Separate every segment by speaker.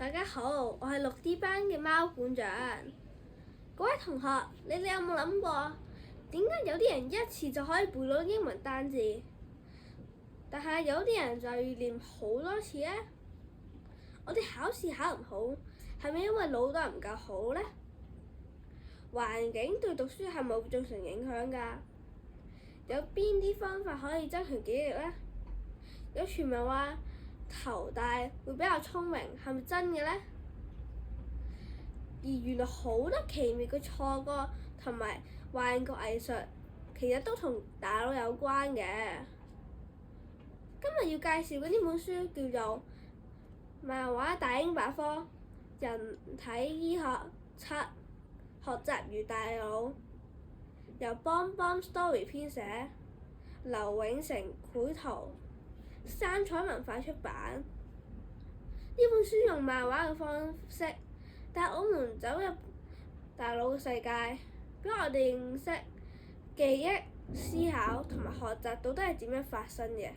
Speaker 1: 大家好，我係6D 班嘅貓館長。各位同學，你哋有冇諗過，點解有啲人一次就可以背到英文單字，但係有啲人就要練好多次呢？我哋考試考唔好，係咪因為腦袋唔夠好呢？環境對讀書係咪會造成影響㗎？有邊啲方法可以增強記憶力呢？有傳聞話頭大會比較聰明，係咪真嘅呢？而原來好多奇妙嘅錯覺同埋幻覺藝術，其實都同大腦有關嘅。今日要介紹嘅呢本書叫做《漫畫大英百科：人體醫學7學習與大腦》，由幫幫 Story 編寫，劉永成繪圖，三彩文化出版。呢本書用漫畫嘅方式帶我們走入大腦嘅世界，俾我哋認識記憶、思考同埋學習到底係點樣發生嘅。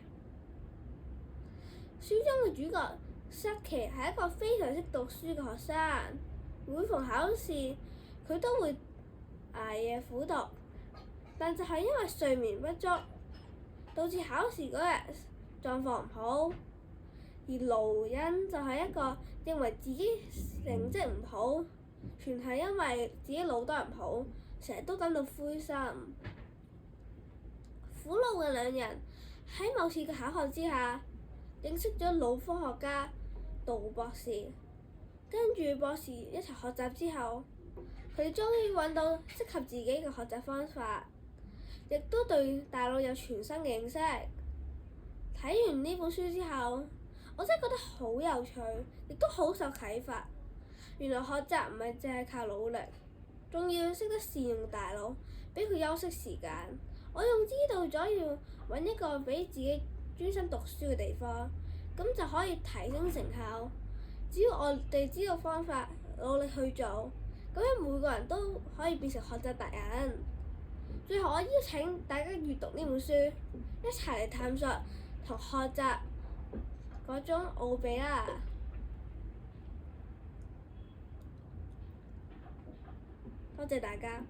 Speaker 1: 書中嘅主角塞奇係一個非常識讀書嘅學生，每逢考試佢都會捱夜苦讀，但就係因為睡眠不足，導致考試嗰日狀況唔好。而盧恩就係一個認為自己成績唔好，全係因為自己腦袋唔好，成日都感到灰心。苦惱嘅兩人喺某次嘅巧合之下，認識咗腦科學家杜博士，跟住博士一齊學習之後，佢哋終於揾到適合自己嘅學習方法，亦都對大腦有全新嘅認識。睇完呢本書之後，我真係覺得好有趣，亦都好受啟發。原來學習唔係淨係靠努力，仲要識得善用大腦，俾佢休息時間。我仲知道咗要揾一個俾自己專心讀書嘅地方，咁就可以提升成效。只要我哋知道方法，努力去做，咁樣每個人都可以變成學習達人。最後我邀請大家閱讀呢本書，一齊嚟探索同學習嗰種奧秘啦！多謝大家。